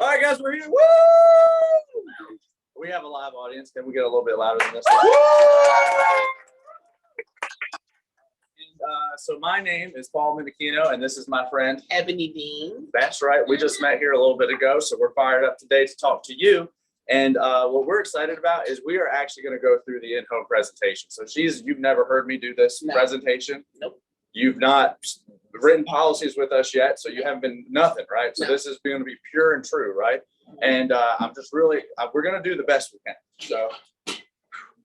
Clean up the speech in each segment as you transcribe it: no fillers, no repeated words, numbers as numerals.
right, guys, we're here. Woo! We have a live audience. Can we get a little bit louder than this? So my name is Paul Minichino, and this is my friend Ebony Dean. That's right. We just met here a little bit ago, so we're fired up today to talk to you. And what we're excited about is we are actually going to go through the in-home presentation. So you've never heard me do this presentation. Nope. You've not written policies with us yet, so you haven't been nothing, right? So this is going to be pure and true, right? And I'm just really, we're going to do the best we can. So,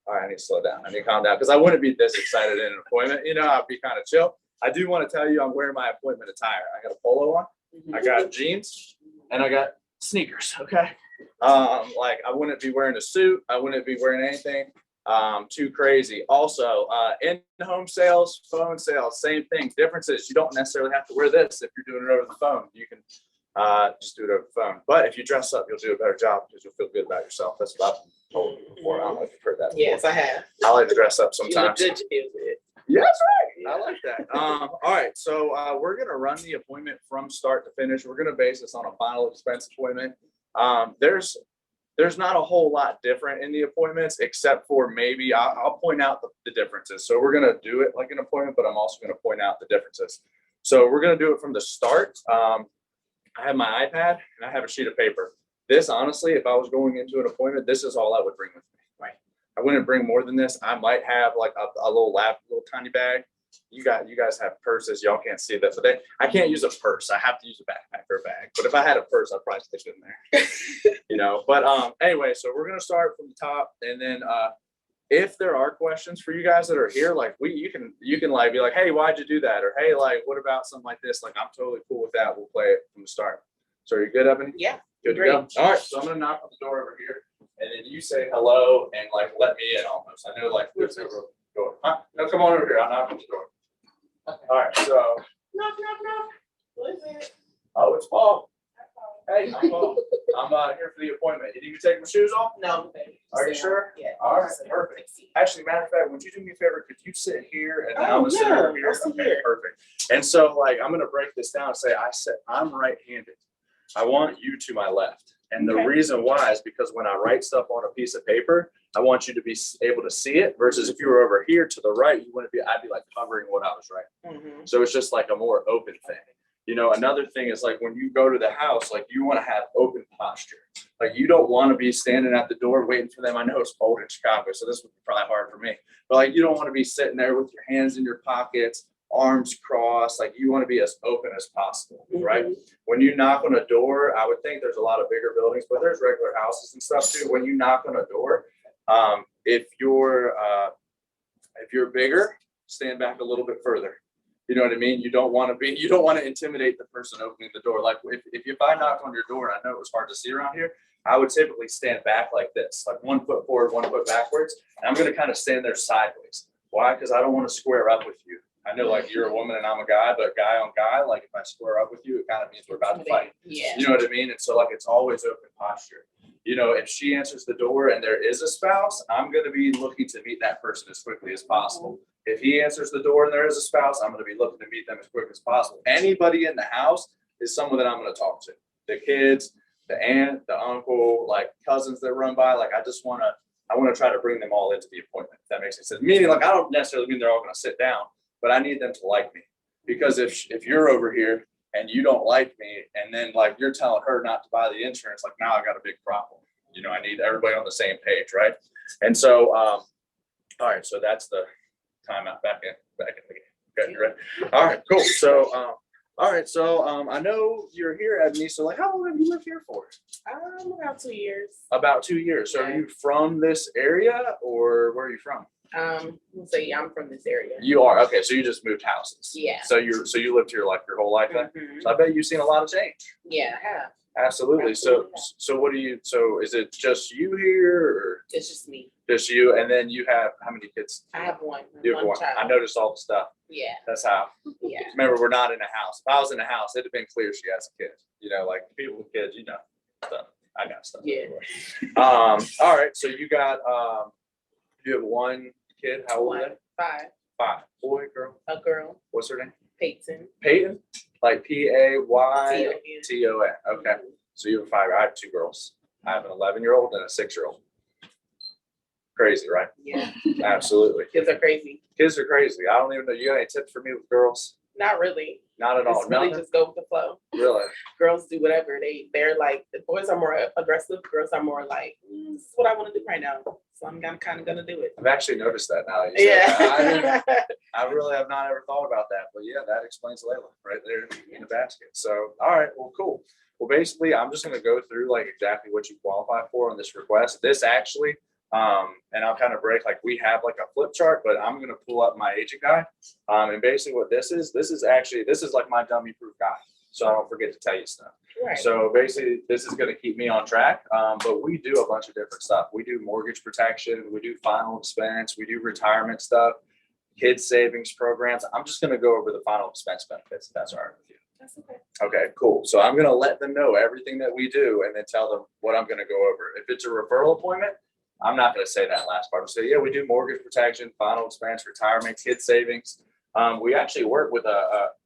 all right, I need to slow down. I need to calm down because I wouldn't be this excited in an appointment. You know, I'd be kind of chill. I do want to tell you I'm wearing my appointment attire. I got a polo on, I got jeans, and I got sneakers, okay? Like I wouldn't be wearing a suit. I wouldn't be wearing anything too crazy. Also, in-home sales, phone sales, same thing. Difference is you don't necessarily have to wear this if you're doing it over the phone. You can just do it over the phone. But if you dress up, you'll do a better job because you'll feel good about yourself. That's what I've told you before. I don't know if you've heard that before. Yes, I have. I like to dress up sometimes. You look good to feel good. Yeah, that's right. I like that. All right, so we're gonna run the appointment from start to finish. We're gonna base this on a final expense appointment. There's not a whole lot different in the appointments, except for maybe I'll point out the differences. So we're gonna do it like an appointment, but I'm also gonna point out the differences. So we're gonna do it from the start. I have my iPad and I have a sheet of paper. This, honestly, if I was going into an appointment, this is all I would bring with me. Right? I wouldn't bring more than this. I might have like a little tiny bag. You guys have purses. Y'all can't see that, but I can't use a purse. I have to use a backpack or a bag. But if I had a purse, I'd probably stick it in there. You know. But anyway, so we're gonna start from the top, and then if there are questions for you guys that are here, like you can like be like, hey, why'd you do that? Or hey, like what about something like this? Like I'm totally cool with that. We'll play it from the start. So are you good, Ebony? Yeah. Good to go. All right. So I'm gonna knock on the door over here, and then you say hello and like let me in almost. I know like there's a door. Huh? No, come on over here. I'll knock on the door. Okay. All right. So Knock. What is it? oh, it's Paul. Hey, I'm Paul. I'm here for the appointment. You need me to take my shoes off? No, baby. Are you sure? Yeah. All right, perfect. Actually, matter of fact, would you do me a favor? Could you sit here and then I'm gonna sit over here? Okay, perfect. And so, like, I'm gonna break this down and say, I'm right-handed. I want you to my left. And the reason why is because when I write stuff on a piece of paper, I want you to be able to see it. Versus if you were over here to the right, I'd be like covering what I was writing. So it's just like a more open thing. You know, another thing is like when you go to the house, like you want to have open posture. Like you don't want to be standing at the door waiting for them. I know it's cold in Chicago, so this would be probably hard for me. But like you don't want to be sitting there with your hands in your pockets, arms crossed. Like you want to be as open as possible, right? When you knock on a door, I would think there's a lot of bigger buildings, but there's regular houses and stuff too. When you knock on a door, if you're bigger, stand back a little bit further. You know what I mean? You don't want to intimidate the person opening the door. Like if I knocked on your door, and I know it was hard to see around here, I would typically stand back like this, like 1 foot forward, 1 foot backwards. And I'm going to kind of stand there sideways. Why? Because I don't want to square up with you. I know like you're a woman and I'm a guy, but guy on guy, like if I square up with you, it kind of means we're about to fight. Yeah. You know what I mean? And so like it's always open posture. You know, if she answers the door and there is a spouse, I'm going to be looking to meet that person as quickly as possible. If he answers the door and there is a spouse, I'm going to be looking to meet them as quick as possible. Anybody in the house is someone that I'm going to talk to. The kids, the aunt, the uncle, like cousins that run by. Like I want to try to bring them all into the appointment. If that makes sense. Meaning like I don't necessarily mean they're all going to sit down, but I need them to like me. Because if you're over here and you don't like me, and then like you're telling her not to buy the insurance, like now I got a big problem. You know, I need everybody on the same page, right? And so, all right, so that's the timeout back in the game. Okay, you ready? All right, cool. So, all right, so I know you're here, Ebony. So, like, how long have you lived here for? About 2 years. About 2 years. So, are you from this area, or where are you from? So yeah, I'm from this area. You are okay. So you just moved houses. Yeah. So you lived here like your whole life then. So I bet you've seen a lot of change. Yeah, I have. Absolutely. So is it just you here, or it's just me? Just you, and then you have how many kids? I have one. You have one. Child. I noticed all the stuff. Yeah. That's how. Yeah. Remember, we're not in a house. If I was in a house, it'd have been clear she has a kid. You know, like people with kids, you know, stuff. I got stuff. Yeah. All right. So you got you have one kid. How old are they? 5. 5. Boy, girl. A girl. What's her name? Peyton. Peyton. Like Payton. Okay. So you have a 5. I have 2 girls. I have an 11-year-old and a 6-year-old. Crazy, right? Yeah, Absolutely. kids are crazy. Kids are crazy. I don't even know. You got any tips for me with girls? Not really. Not at all. It's really Nothing? just go with the flow. Really? Girls do whatever. They're like, the boys are more aggressive. Girls are more like, this is what I want to do right now. So I'm kind of gonna do it. I've actually noticed that now. You said that. Yeah. I really have not ever thought about that, but yeah, that explains Layla right there in the basket. So, all right, well, cool. Well, basically, I'm just going to go through like exactly what you qualify for on this request. This actually, and I'll kind of break, like we have like a flip chart, but I'm going to pull up my agent guide. And basically what this is like my dummy proof guide. So I don't forget to tell you stuff. Right. So basically this is going to keep me on track. But we do a bunch of different stuff. We do mortgage protection. We do final expense. We do retirement stuff, kids savings programs. I'm just going to go over the final expense benefits if that's all right with you. That's okay. Okay, cool. So I'm going to let them know everything that we do and then tell them what I'm going to go over. If it's a referral appointment, I'm not going to say that last part. I'll say, yeah, we do mortgage protection, final expense, retirement, kids savings. We actually work with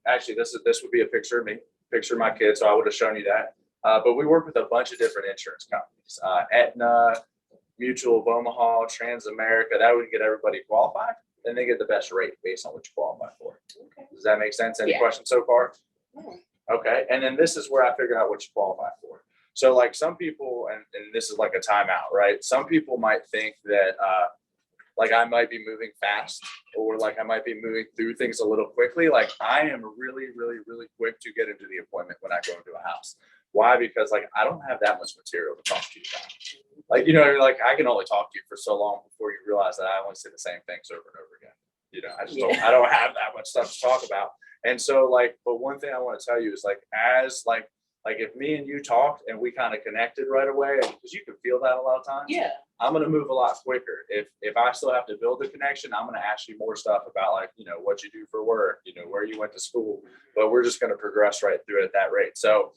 actually this would be a picture of me, picture of my kids. So I would have shown you that. But we work with a bunch of different insurance companies, Aetna, Mutual of Omaha, Transamerica. That would get everybody qualified and they get the best rate based on what you qualify for. Okay. Does that make sense? Any Yeah. questions so far? Yeah. Okay. And then this is where I figure out what you qualify for. So like some people, and this is like a timeout, right? Some people might think that like I might be moving fast or like I might be moving through things a little quickly. Like I am really, really, really quick to get into the appointment when I go into a house. Why? Because like I don't have that much material to talk to you about. Like, you know, like I can only talk to you for so long before you realize that I only say the same things over and over again. You know, I don't have that much stuff to talk about. And so like, but one thing I want to tell you is like, as like if me and you talked and we kind of connected right away, because you can feel that a lot of times. Yeah. I'm going to move a lot quicker. If I still have to build a connection, I'm going to ask you more stuff about like, you know, what you do for work, you know, where you went to school, but we're just going to progress right through it at that rate. So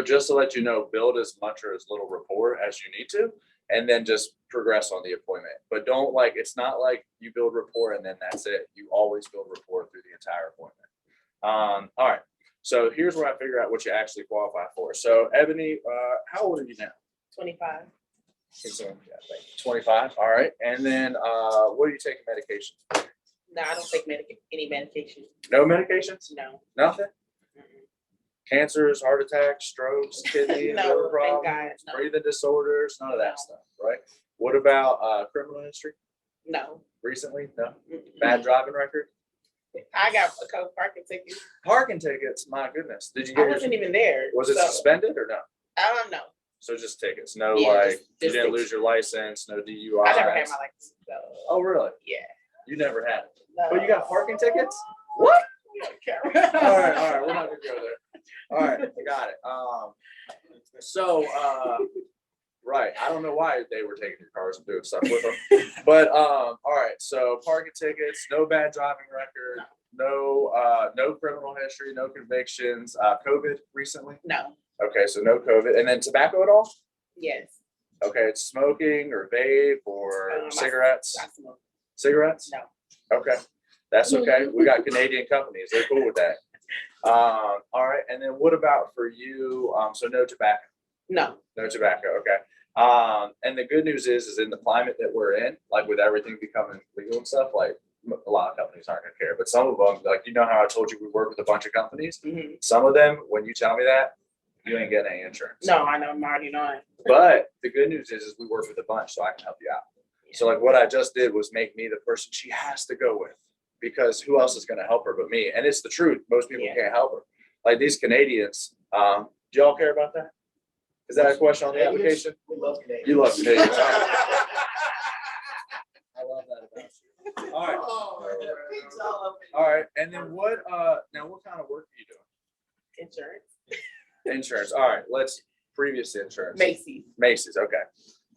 just to let you know, build as much or as little rapport as you need to, and then just progress on the appointment. But don't like, it's not like you build rapport and then that's it. You always build rapport through the entire appointment. All right. So here's where I figure out what you actually qualify for. So Ebony, how old are you now? 25. So, yeah, like 25. All right. And then what are you taking medication? No, I don't take any medication. No medications? No. Nothing? Mm-mm. Cancers, heart attacks, strokes, kidney, No, liver thank problems, God, no. breathing disorders, none of that No. stuff, right? What about criminal history No. recently? No. Mm-mm. Bad driving record? I got a couple parking tickets. Parking tickets, my goodness. Did you I get wasn't even there. was it so, suspended or no? I don't know. So just tickets, no Yeah, like just you didn't tickets. lose your license, no DUI. I never had my license. So. Oh really? Yeah. You never had it. No. But you got parking tickets? What? All right, we're not gonna go there. All right, I got it. So right, I don't know why they were taking your cars and doing stuff with them. But all right, so parking tickets, no bad driving record, no criminal history, no convictions, COVID recently. No. Okay, so no COVID. And then tobacco at all? Yes. Okay, it's smoking or vape or cigarettes. I smoke. Cigarettes? No. Okay, that's okay. We got Canadian companies. They're cool with that. All right, and then what about for you? So no tobacco. No. No tobacco. Okay. And the good news is in the climate that we're in, like with everything becoming legal and stuff, like a lot of companies aren't gonna care. But some of them, like you know how I told you we work with a bunch of companies. Mm-hmm. Some of them, when you tell me that, you ain't getting any insurance. No, I know. I'm already knowing. But the good news is we work with a bunch, so I can help you out. So like what I just did was make me the person she has to go with, because who else is going to help her but me? And it's the truth. Most people can't help her. Like these Canadians, do y'all care about that? Is that a question on the application? We love Canadians. You love Canadians. I love that about you. All right. All right. And then what now what kind of work are you doing? Insurance. Insurance. All right. Let's previous insurance. Macy's. Macy's. Okay.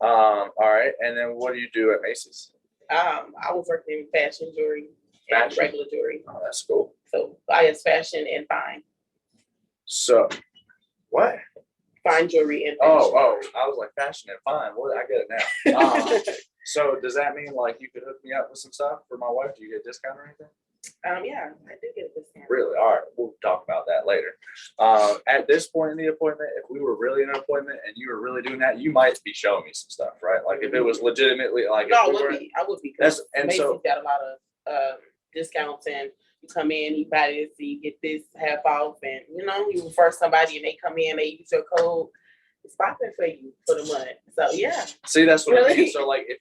All right. And then what do you do at Macy's? I was working in fashion jewelry and Fashion? regular jewelry. Oh, that's cool. So I guess fashion and fine. So what? Fine jewelry and fashion. Oh, I was like fashion and fine. Well, I get it now. So does that mean like you could hook me up with some stuff for my wife? Do you get a discount or anything? Yeah, I do get a discount. really? All right, we'll talk about that later. At this point in the appointment, if we were really in an appointment and you were really doing that, you might be showing me some stuff, right? Like if it was legitimately like, No, if we were, I would be. that's, Because and Macy's so, got a lot of discounts, and you come in, you buy this, you get this half off, and you refer somebody and they come in, they use your code. It's popping for you for the month. So yeah. see, that's what I mean. Really? So like, if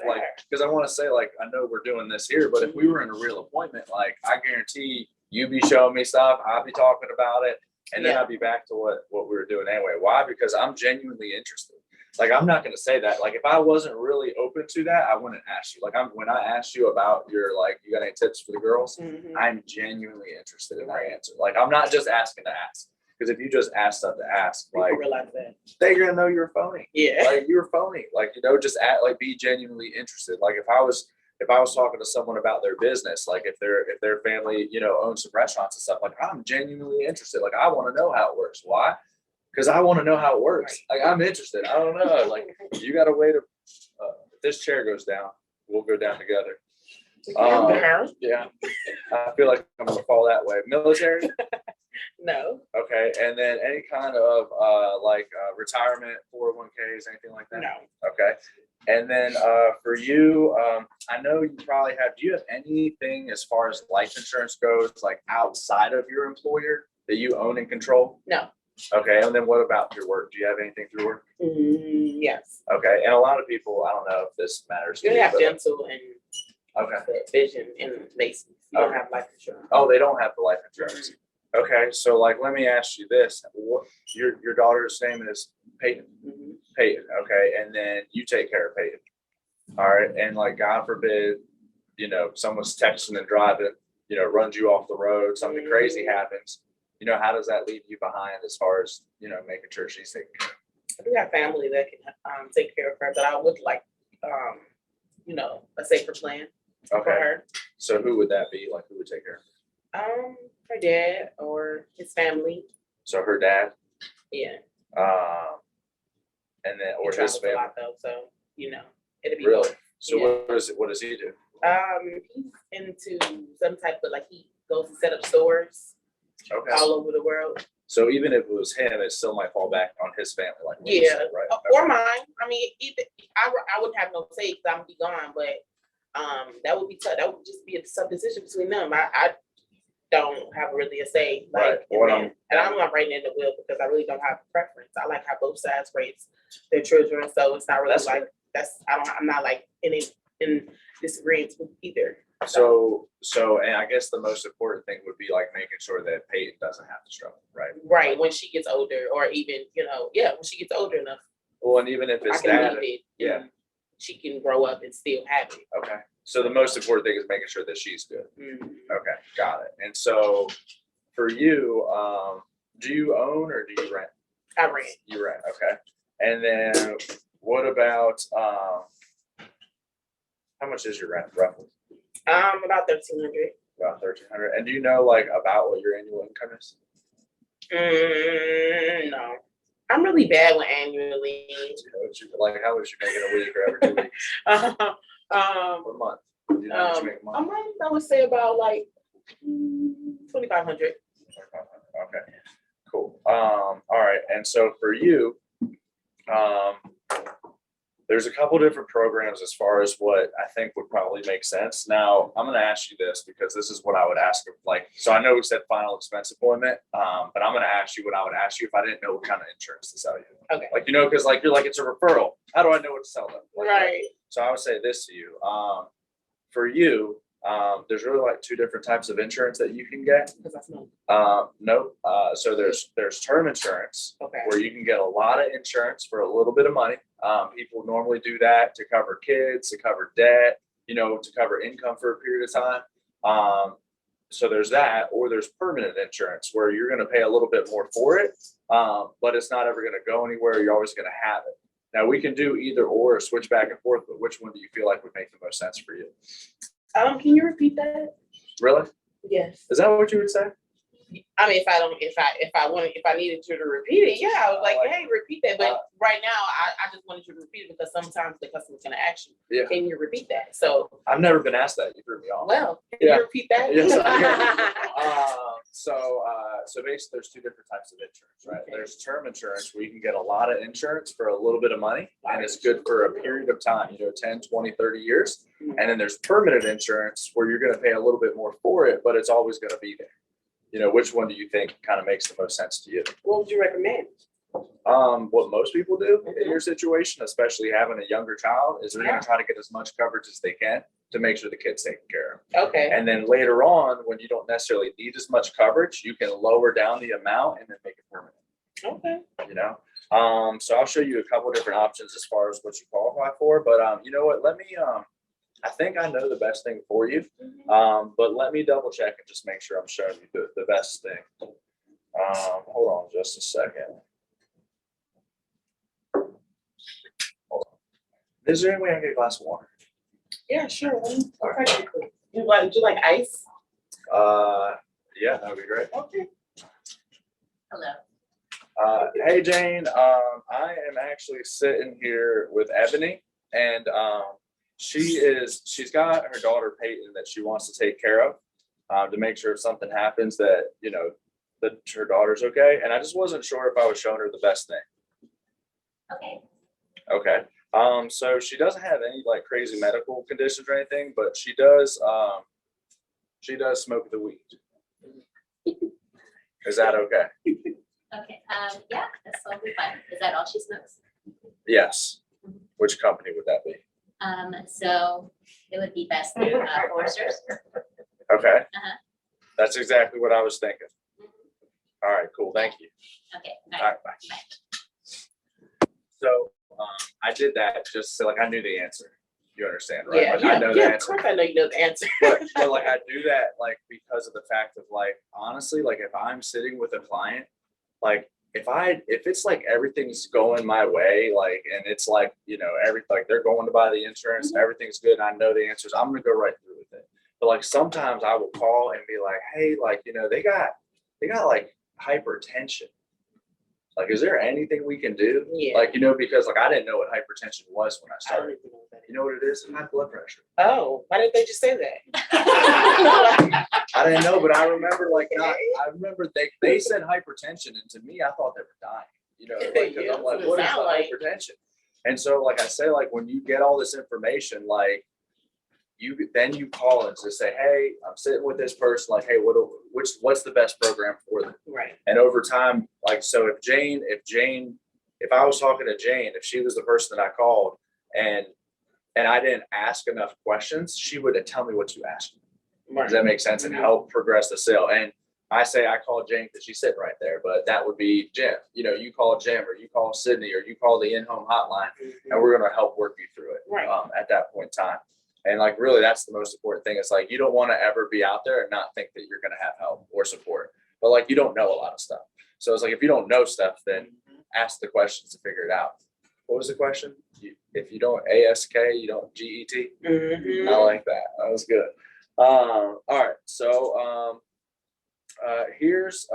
like, because I want to say like, I know we're doing this here, but if we were in a real appointment, like I guarantee you be showing me stuff, I'll be talking about it, and then Yeah. I'll be back to what we were doing anyway. Why? Because I'm genuinely interested. Like, I'm not going to say that. Like, if I wasn't really open to that, I wouldn't ask you. Like, when I asked you about your, like, you got any tips for the girls, I'm genuinely interested in their answer. Like, I'm not just asking to ask. Because if you just ask stuff to ask, You like, realize that. they're going to know you're phony. Yeah. Like, you're phony. Like, just like, be genuinely interested. Like, if I was talking to someone about their business, like if their family, owns some restaurants and stuff, like I'm genuinely interested. Like I want to know how it works. Why? Because I want to know how it works. Like I'm interested. I don't know. Like you got to wait. If this chair goes down, we'll go down together. Yeah. I feel like I'm gonna fall that way. Military? No. Okay. And then any kind of retirement, 401ks, anything like that? No. Okay. And then for you, I know you probably have, do you have anything as far as life insurance goes, like outside of your employer that you own and control? No. Okay. And then what about your work? Do you have anything through work? Yes. Okay. And a lot of people, I don't know if this matters. You to have but dental and vision and Macy's. You don't have life insurance. Oh, they don't have the life insurance. Okay. So like, let me ask you this. What your daughter's name is Peyton? Peyton. Okay. And then you take care of Peyton. All right. And like, God forbid, someone's texting and driving, runs you off the road, something crazy happens. How does that leave you behind as far as, making sure she's taken care of? I do have family that can take care of her, but I would like, a safer plan for her. So who would that be? Like, who would take care of her? Her dad or his family. So her dad? Yeah. And then, or He his travels a family? lot though, so, it'll be Really? both. So Yeah. what does he do? He's into some type of, like, he goes to set up stores Okay. all over the world. So even if it was him, it still might fall back on his family, like what you Yeah, said, right? or mine. I mean, even I wouldn't have no say because I'm be gone, but that would be tough. That would just be a tough decision between them. I don't have really a say, like, Right. and I'm not writing in the will because I really don't have a preference. I like how both sides raise their children, so it's not really I'm not like in disagreement with either. So, and I guess the most important thing would be like making sure that Peyton doesn't have to struggle, right? Right, when she gets older, or even, when she gets older enough, Well, and even if I it's can dad, leave it. yeah. She can grow up and still have it. Okay. So the most important thing is making sure that she's good. Mhm. Okay, got it. And so for you, do you own or do you rent? I rent. You rent, okay. And then what about how much is your rent roughly? About 1,300. About 1,300. And do you know like about what your annual income is? No, I'm really bad with annually. Like how much you making a week or every 2 weeks? A month. Do you know how much you make a A month? month, I would say about like 2,500. Okay, cool. All right. And so for you, there's a couple different programs as far as what I think would probably make sense. Now, I'm going to ask you this because this is what I would ask. So I know we said final expense appointment, but I'm going to ask you what I would ask you if I didn't know what kind of insurance to sell you. Okay. Like, because like you're like, it's a referral. How do I know what to sell them? Like, Right. So I would say this to you. For you, there's really like two different types of insurance that you can get. Because I smoke. Nope. So there's term insurance Okay. where you can get a lot of insurance for a little bit of money. People normally do that to cover kids, to cover debt, to cover income for a period of time. So there's that, or there's permanent insurance where you're going to pay a little bit more for it, but it's not ever going to go anywhere. You're always going to have it. Now we can do either or switch back and forth, but which one do you feel like would make the most sense for you? Can you repeat that? Really? Yes. Is that what you would say? I mean, if I needed you to repeat it, yeah, I was like, hey, repeat that. But right now, I just wanted you to repeat it because sometimes the customer's gonna ask you, Yeah. can you repeat that? So, I've never been asked that. You threw me off. well, can Yeah. you repeat that? Yes, so basically there's two different types of insurance, right? Okay. There's term insurance where you can get a lot of insurance for a little bit of money and it's good for a period of time, 10, 20, 30 years. Mhm. And then there's permanent insurance where you're going to pay a little bit more for it, but it's always going to be there. Which one do you think kind of makes the most sense to you? What would you recommend? What most people do in your situation, especially having a younger child, is they're going to try to get as much coverage as they can to make sure the kid's taken care of. Okay. And then later on, when you don't necessarily need as much coverage, you can lower down the amount and then make it permanent. Okay. So I'll show you a couple different options as far as what you qualify for. But you know what? Let me. I think I know the best thing for you. Mhm. But let me double check and just make sure I'm showing you the best thing. Hold on just a second. Hold on. Is there any way I can get a glass of water? Yeah, sure. Okay. You like ice? Yeah, that would be great. Okay. Hello. Hey Jane, I am actually sitting here with Ebony, and she's got her daughter Peyton that she wants to take care of, to make sure if something happens that that her daughter's okay. And I just wasn't sure if I was showing her the best thing. Okay. Okay. So she doesn't have any like crazy medical conditions or anything, but she does smoke the weed. Is that okay? Okay. Yeah, that's totally fine. Is that all she smokes? Yes. Which company would that be? So it would be best through Foresters. Okay. Uh-huh. That's exactly what I was thinking. All right, cool. Thank you. Okay. All right, bye. So I did that just so like I knew the answer. You understand, right? Yeah, Like, I know the Of answer. course I know you know the answer. But like I do that like because of the fact of like honestly, like if I'm sitting with a client, like if it's like everything's going my way, like and it's like like they're going to buy the insurance, everything's good, and I know the answers, I'm gonna go right through with it. But like sometimes I will call and be like, hey, like they got like hypertension. Like, is there anything we can do? Yeah. Like, because like I didn't know what hypertension was when I I don't started. even know what that is. You know what it is? High blood pressure. Oh, why didn't they just say that? I didn't know, but I remember I remember they said hypertension, and to me, I thought they were dying. Like, 'cause Yeah, I'm like, that's what what it is the sound like. hypertension? And so, like I say, like when you get all this information, like you call and just say, hey, I'm sitting with this person, like, hey, what's the best program for them? Right. And over time, like, so if I was talking to Jane, if she was the person that I called and I didn't ask enough questions, she would tell me what to ask. Does that make sense? And help progress the sale. And I say I call Jane because she's sitting right there, but that would be Jim. You call Jim or you call Sydney or you call the in-home hotline, and we're going to help work you through it. Right. At that point in time. And like, really, that's the most important thing. It's like, you don't want to ever be out there and not think that you're going to have help or support, but like, you don't know a lot of stuff. So it's like, if you don't know stuff, then ask the questions to figure it out. What was the question? If you don't ASK, you don't GET. Mhm. I like that. That was good. All right. So here's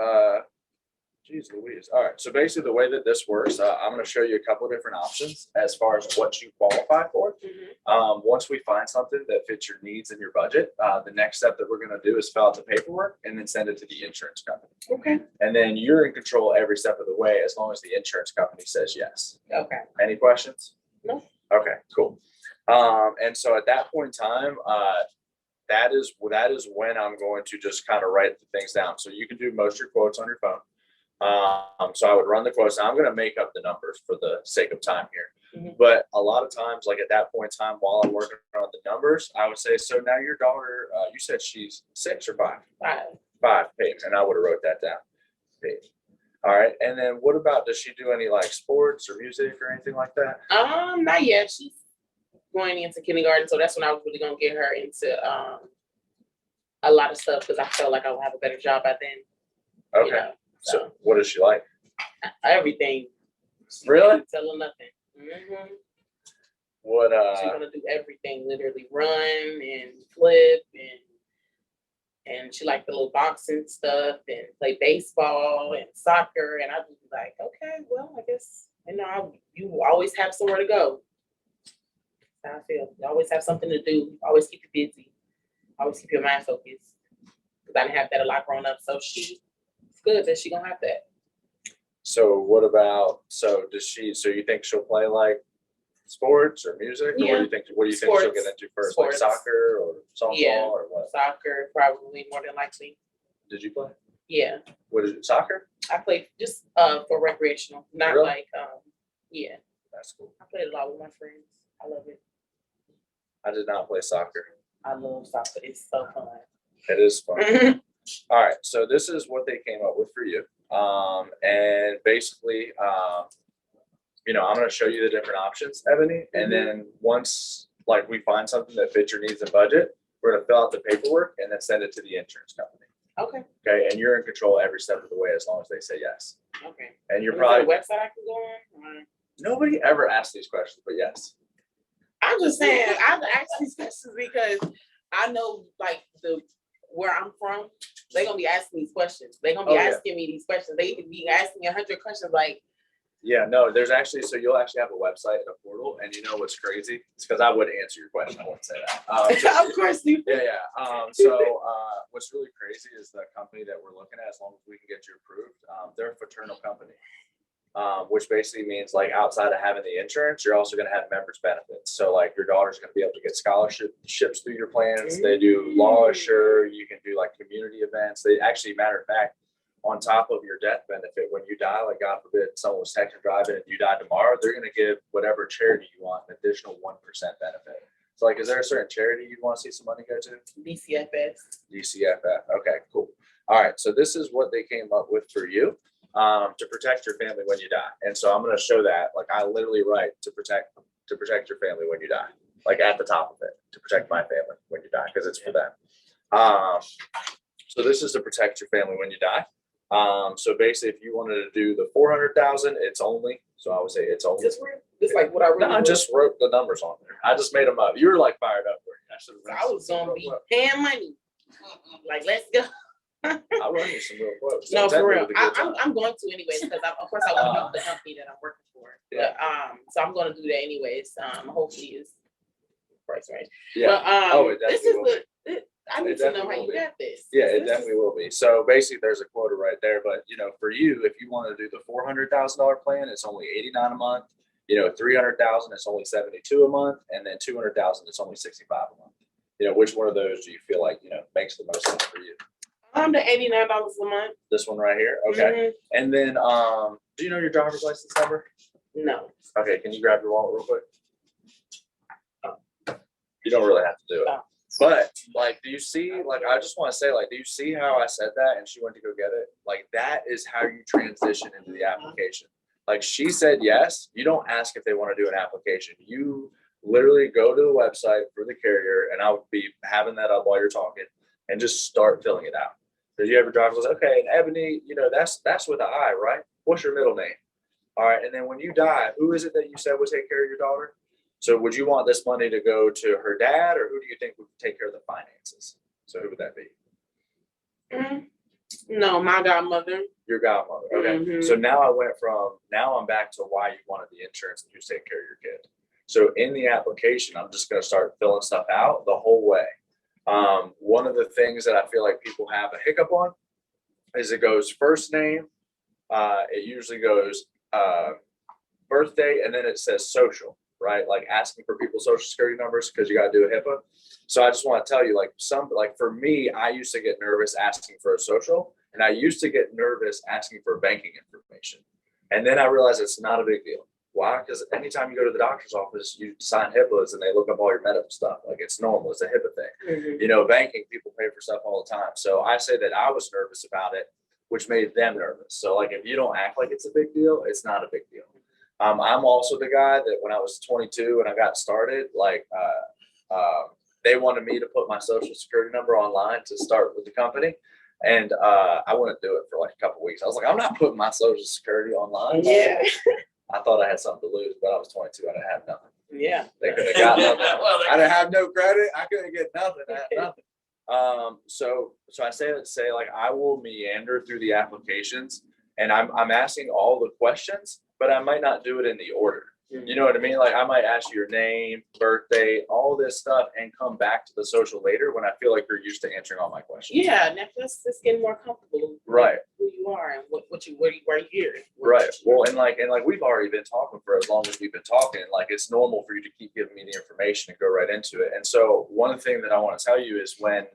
geez Louise. All right. So basically the way that this works, I'm going to show you a couple of different options as far as what you qualify for. Once we find something that fits your needs and your budget, the next step that we're going to do is fill out the paperwork and then send it to the insurance company. Okay. And then you're in control every step of the way as long as the insurance company says yes. Okay. Any questions? No. Okay, cool. And so at that point in time, that is when I'm going to just kind of write the things down. So you can do most of your quotes on your phone. So I would run the quotes. Now I'm going to make up the numbers for the sake of time here. But a lot of times, like at that point in time, while I'm working on the numbers, I would say, so now your daughter, you said she's 6 or 5? 5, Peyton, and I would have wrote that down. Peyton. All right. And then what about, does she do any like sports or music or anything like that? Not yet. She's going into kindergarten, so that's when I was really gonna get her into a lot of stuff because I felt like I would have a better job by then. Okay. So what does she like? Everything. Really? Tell her nothing. What She's gonna do everything, literally run and flip and she liked the little boxing stuff and play baseball and soccer, and I'd just be like, okay, well, I guess in you always have somewhere to go. That's how I feel. You always have something to do. Always keep you busy. Always keep your mind focused. Because I didn't have that a lot growing up. So it's good that she gonna have that. So what about, so you think she'll play like sports or music? Or Yeah. What do you think she'll Sports. get into first? Like Sports. soccer or softball Yeah. or what? Soccer, probably more than likely. Did you play? Yeah. What is it, soccer? I played just for recreational, not Really? like yeah. That's cool. I played a lot with my friends. I love it. I did not play soccer. I love soccer. It's so fun. It is fun. Mhm. All right, so this is what they came up with for you. And basically, I'm gonna show you the different options, Ebony, and then once like we find something that fits your needs and budget, we're gonna fill out the paperwork and then send it to the insurance company. Okay. Okay, and you're in control every step of the way as long as they say yes. Okay. And you're Is there a probably, website I can go on? nobody ever asked these questions, but yes. I'm just saying, I've asked these questions because I know like where I'm from, they're gonna be asking these questions. They're gonna be Oh, yeah. asking me these questions. They could be asking me 100 questions like, Yeah, no, there's actually, so you'll actually have a website and a portal, and you know what's crazy? It's because I would answer your question, I wouldn't say that. of course you. Yeah. So what's really crazy is the company that we're looking at, as long as we can get you approved, they're a fraternal company. Which basically means like outside of having the insurance, you're also gonna have members benefits. So like your daughter's gonna be able to get scholarships through your plans. They do law assure, you can do like community events. They actually, matter of fact, on top of your death benefit, when you die, like God forbid, someone was texting driving and you die tomorrow, they're gonna give whatever charity you want an additional 1% benefit. So like, is there a certain charity you'd want to see some money go to? DCFS. DCFF. Okay, cool. All right, so this is what they came up with for you, to protect your family when you die. And so I'm going to show that, like I literally write to protect your family when you die, like at the top of it, to protect my family when you die, because it's for them. So this is to protect your family when you die. So basically, if you wanted to do the 400,000, it's only. So I would say it's only. It's like what I really. No, I just wrote the numbers on there. I just made them up. You were like fired up for it. I was gonna be paying money. Like, let's go. I'll run you some real quotes. No, So for real. technically, the good time. I'm going to anyways because of course I want to help the company that I'm working for. Yeah. But so I'm going to do that anyways. Hopefully it's price range. Yeah. But It this definitely is will be. I need It to know definitely how will you be. got this. Yeah, it This definitely will be. So basically, there's a quota right there. But for you, if you want to do the $400,000 plan, it's only $89 a month. $300,000, it's only $72 a month, and then $200,000, it's only $65 a month. Which one of those do you feel like makes the most sense for you? The $89 a month. This one right here, okay. And then, do you know your driver's license number? No. Okay, can you grab your wallet real quick? You don't really have to do it. Oh. But like, do you see, like, I just want to say, like, do you see how I said that and she went to go get it? Like, that is how you transition into the application. Like, she said yes. You don't ask if they want to do an application. You literally go to the website for the carrier, and I would be having that up while you're talking, and just start filling it out. Because you have your driver's license. Okay, and Ebony, that's with an I, right? What's your middle name? All right, and then when you die, who is it that you said would take care of your daughter? So would you want this money to go to her dad, or who do you think would take care of the finances? So who would that be? No, my godmother. Your godmother. Okay. So now I'm back to why you wanted the insurance and you take care of your kid. So in the application, I'm just going to start filling stuff out the whole way. One of the things that I feel like people have a hiccup on is it goes first name. It usually goes birthday, and then it says social. Right? Like asking for people's social security numbers because you got to do a HIPAA. So I just want to tell you, like for me, I used to get nervous asking for a social, and I used to get nervous asking for banking information. And then I realized it's not a big deal. Why? Because anytime you go to the doctor's office, you sign HIPAAs and they look up all your medical stuff. Like, it's normal. It's a HIPAA thing. Banking, people pay for stuff all the time. So I say that I was nervous about it, which made them nervous. So like, if you don't act like it's a big deal, it's not a big deal. I'm also the guy that when I was 22 and I got started, they wanted me to put my social security number online to start with the company. And I wouldn't do it for like a couple of weeks. I was like, I'm not putting my social security online. Yeah. I thought I had something to lose, but I was 22. I didn't have nothing. Yeah. They could have got nothing. I didn't have no credit. I couldn't get nothing. I had nothing. So I say like, I will meander through the applications, and I'm asking all the questions, but I might not do it in the order. You know what I mean? Like I might ask you your name, birthday, all this stuff, and come back to the social later when I feel like you're used to answering all my questions. Yeah, now let's get more comfortable. Right. Who you are and where you here. Right. Well, and like we've already been talking for as long as we've been talking. Like it's normal for you to keep giving me the information and go right into it. And so one thing that I want to tell you is when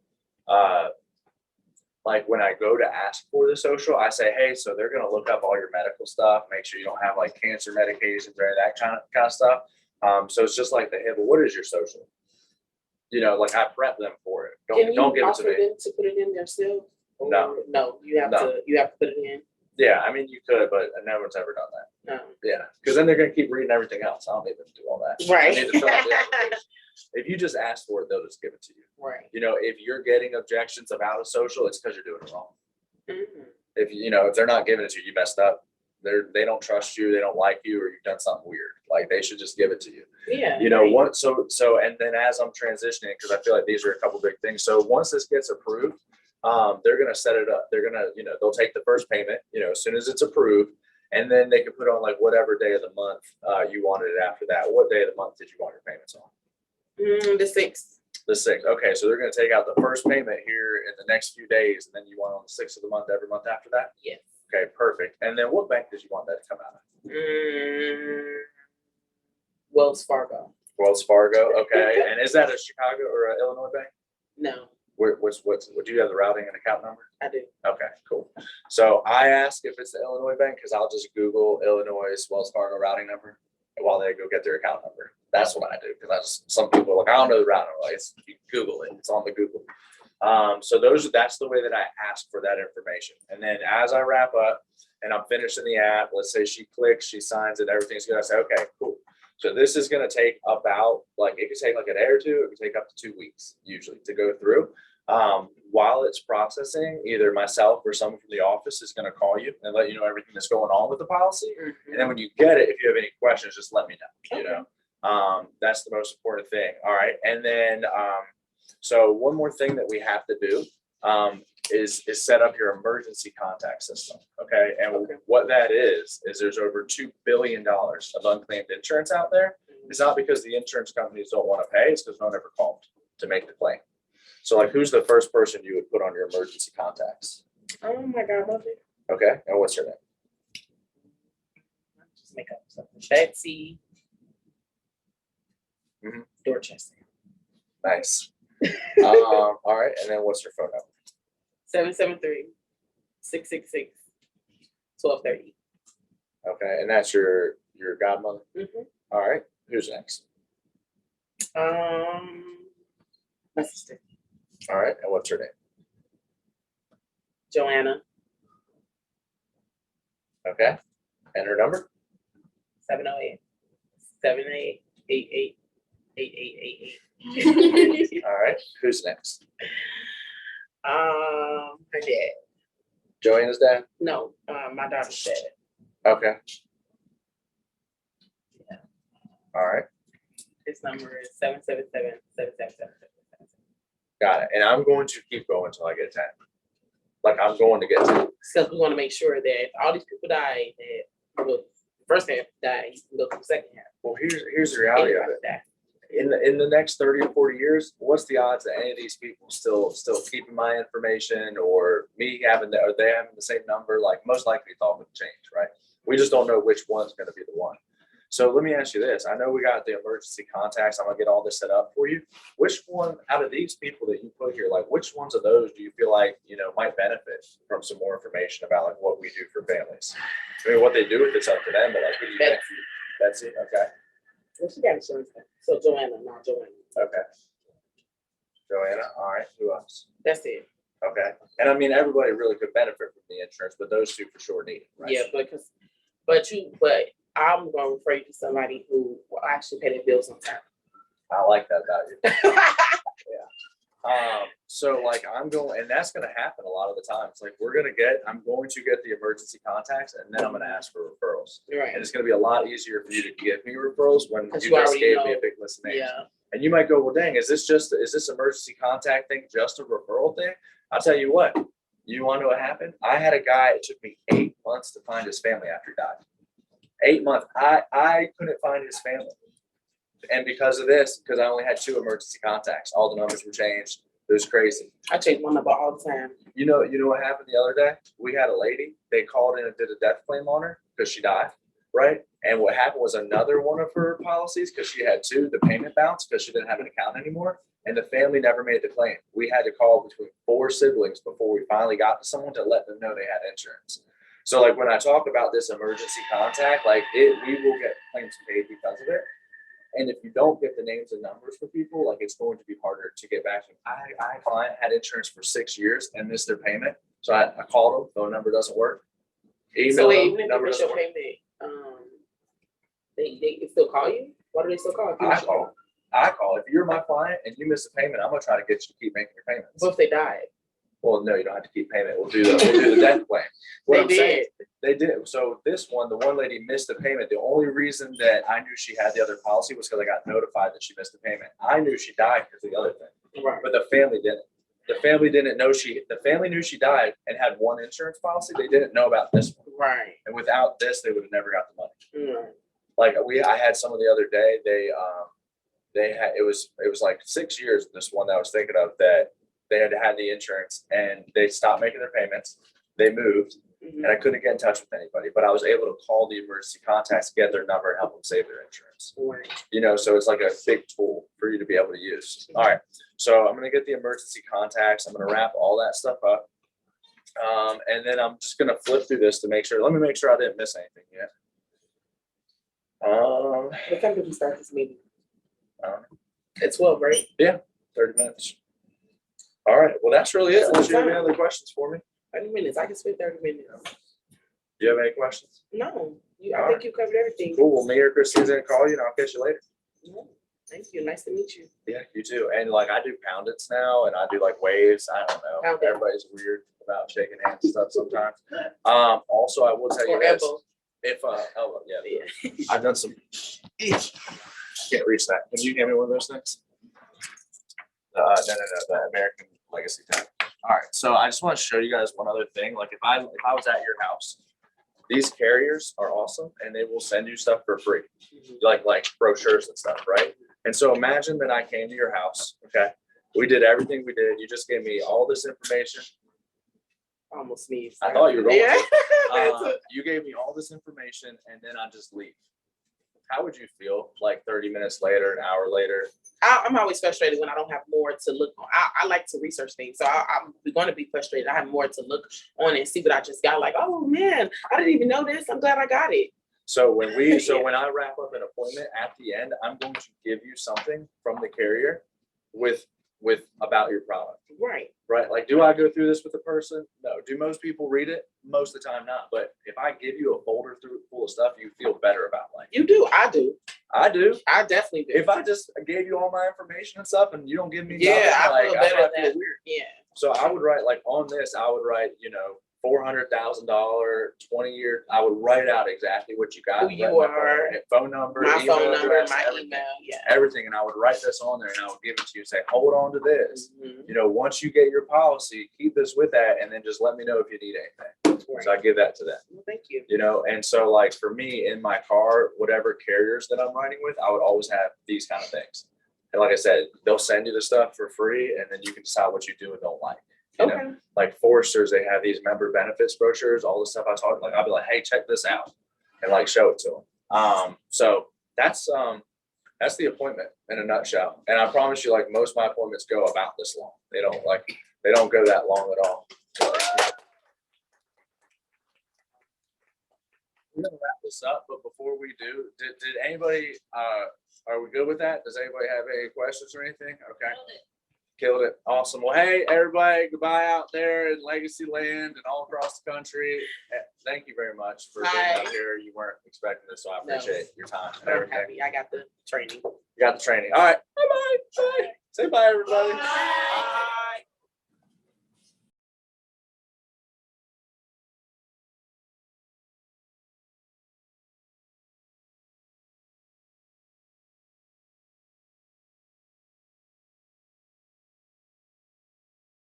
I go to ask for the social, I say, hey, so they're going to look up all your medical stuff, make sure you don't have like cancer medications or any of that kind of stuff. So it's just like hey, but what is your social? You know, like I prep them for it. Don't give it to me. Them to put it in themselves? No, you have to put it in. Yeah, I mean you could, but no one's ever done that. No. Yeah, because then they're going to keep reading everything else. I don't need them to do all that. Right. I need to fill out the application. If you just ask for it, they'll just give it to you. Right. You know, if you're getting objections about a social, it's because you're doing it wrong. Mm-hmm. If they're not giving it to you, you messed up. They don't trust you, they don't like you, or you've done something weird. Like they should just give it to you. Yeah. You know what? So and then as I'm transitioning, because I feel like these are a couple big things. So once this gets approved, they're gonna set it up. They're gonna, they'll take the first payment, as soon as it's approved, and then they can put on like whatever day of the month you wanted it after that. What day of the month did you want your payments on? The 6th. The 6th. Okay, so they're gonna take out the first payment here in the next few days, and then you want on the 6th of the month every month after that? Yes. Okay, perfect. And then what bank did you want that to come out of? Wells Fargo. Wells Fargo. Okay. And is that a Chicago or an Illinois bank? No, Do you have the routing and account number? I do. Okay, cool. So I ask if it's the Illinois bank because I'll just Google Illinois Wells Fargo routing number while they go get their account number. That's what I do because some people are like, I don't know the routing. Like you Google it. It's on the Google. So that's the way that I ask for that information. And then as I wrap up and I'm finishing the app, let's say she clicks, she signs it, everything's good. I say, okay, cool. So this is going to take about it could take like a day or two. It could take up to 2 weeks usually to go through. While it's processing, either myself or someone from the office is going to call you and let you know everything that's going on with the policy. Mm-hmm. And then when you get it, if you have any questions, just let me know, Okay. That's the most important thing. All right. And then, so one more thing that we have to do is set up your emergency contact system. Okay. And what that is there's over $2 billion of unclaimed insurance out there. It's not because the insurance companies don't want to pay. It's because no one ever called to make the claim. So like, who's the first person you would put on your emergency contacts? Oh my God, love it. Okay. And what's her name? Just make up something. Betsy. Mhm. Dorchester. Nice. All right. And then what's your phone number? 773-666-1230. Okay. And that's your godmother? Mm-hmm. All right. Who's next? My sister. All right. And what's her name? Joanna. Okay. And her number? 708-788-8888. All right. Who's next? Her dad. Joanna's dad? No, my daughter's dad. Okay. All right. His number is 777-777-777. Got it. And I'm going to keep going until I get 10. Like I'm going to get 10. Because we want to make sure that if all these people die, that the first half die, you can go to the second half. Well, here's the reality of it. That. In the next 30 or 40 years, what's the odds that any of these people still keeping my information or me having are they having the same number? Like most likely it's all going to change, right? We just don't know which one's going to be the one. So let me ask you this. I know we got the emergency contacts. I'm gonna get all this set up for you. Which one out of these people that you put here, like which ones of those do you feel like, might benefit from some more information about like what we do for families? I mean, what they do with it's up to them, but like who do you think? Betsy, okay. Well, she got insurance. So Joanna, not Joanna. Okay. Joanna, all right. Who else? That's it. Okay. And I mean, everybody really could benefit from the insurance, but those two for sure need it, right? Yeah, but I'm going to refer you to somebody who will actually pay their bills on time. I like that about you. So like I'm going, and that's going to happen a lot of the time. It's like I'm going to get the emergency contacts, and then I'm going to ask for referrals. Right. And it's going to be a lot easier for you to give me referrals when you you just already gave know. me a big list of names. Yeah. And you might go, well, dang, is this emergency contact thing just a referral thing? I'll tell you what. You want to know what happened? I had a guy. It took me 8 months to find his family after he died. 8 months. I couldn't find his family. And because of this, because I only had 2 emergency contacts, all the numbers were changed. It was crazy. I change my number all the time. You know what happened the other day? We had a lady, they called in and did a death claim on her because she died, right? And what happened was another one of her policies, because she had 2, the payment bounced because she didn't have an account anymore. And the family never made the claim. We had to call between 4 siblings before we finally got to someone to let them know they had insurance. So like when I talk about this emergency contact, like we will get claims paid because of it. And if you don't get the names and numbers for people, like it's going to be harder to get back to them. I client had insurance for 6 years and missed their payment. So I called them, phone number doesn't work. So wait, Email even them, if number you miss doesn't your work. payment, they can still call you? Why do they still call? I call. If you're my client and you miss a payment, I'm gonna try to get you to keep making your payments. What if they died? Well, no, you don't have to keep payment. We'll do the death claim. What They I'm saying, they did. So this one, the one lady missed the payment. The only reason that I knew she had the other policy was because I got notified that she missed the payment. I knew she died because of the other thing, Right. but the family didn't. The family didn't know the family knew she died and had one insurance policy. They didn't know about this one. Right. And without this, they would have never got the money. Right. Like I had some of the other day, they had, it was like 6 years, this one that I was thinking of, that they had the insurance and they stopped making their payments. They moved Mhm. and I couldn't get in touch with anybody, but I was able to call the emergency contacts, get their number and help them save their insurance. Right. So it's like a big tool for you to be able to use. All right. So I'm going to get the emergency contacts. I'm going to wrap all that stuff up. And then I'm just going to flip through this to make sure, let me make sure I didn't miss anything yet. What time did we start this meeting? I don't know, At 12, right? 30 minutes. All right. Well, that's really it. That's Unless you have any fine. other questions for me. 30 minutes. I can spend 30 minutes. Do you have any questions? No, All I think you covered everything. Cool. Well, me or Christine's gonna call you and I'll catch you later. Yeah. Thank you. Nice to meet you. Yeah, you too. And like I do poundits now and I do like waves. I don't know. Pound it. Everybody's weird about shaking hands and stuff sometimes. Also, I will tell you Or this. elbow. If elbow, yeah. Yeah. I've done some. Can't reach that. Can you hand me one of those things? No, the American Legacy tag. All right, so I just want to show you guys one other thing. Like if I was at your house, these carriers are awesome and they will send you stuff for free, like brochures and stuff, right? And so imagine that I came to your house. Okay, we did everything we did. You just gave me all this information. Almost sneezed. I thought you were going Yeah. to. You gave me all this information and then I just leave. How would you feel like 30 minutes later, an hour later? I'm always frustrated when I don't have more to look on. I like to research things, so I'm going to be frustrated. I have more to look on and see what I just got. Like, oh man, I didn't even know this. I'm glad I got it. So when I wrap up an appointment at the end, I'm going to give you something from the carrier with about your product. Right. Like, do I go through this with a person? No. Do most people read it? Most of the time not. But if I give you a folder full of stuff, you feel better about life. You do. I do. I do. I definitely do. If I just gave you all my information and stuff and you don't give me Yeah, nothing, I feel like, better I than feel weird. Yeah. So I would write like on this, I would write, $400,000, 20-year. I would write out exactly what you got. Who you are, phone number, my email phone number, address, my everything. email. Yeah. Everything. And I would write this on there and I would give it to you and say, hold on to this. Mhm. Once you get your policy, keep this with that. And then just let me know if you need anything. So I give that to them, Well, thank you. and so like for me in my car, whatever carriers that I'm riding with, I would always have these kind of things. And like I said, they'll send you the stuff for free and then you can decide what you do and don't like. Okay. Like Foresters, they have these member benefits brochures, all the stuff I talk, like I'll be like, hey, check this out and like show it to them. So that's the appointment in a nutshell. And I promise you, like most of my appointments go about this long. They don't go that long at all. We're gonna wrap this up, but before we do, did anybody, are we good with that? Does anybody have any questions or anything? Okay. Killed it. Awesome. Well, hey, everybody, goodbye out there in Legacy Land and all across the country. Thank you very much for being Bye. out here. You weren't expecting this, so I No. appreciate your time and I'm everything. happy. I got the training. You got the training. All right. Bye-bye. Bye. Say bye, everybody. Bye.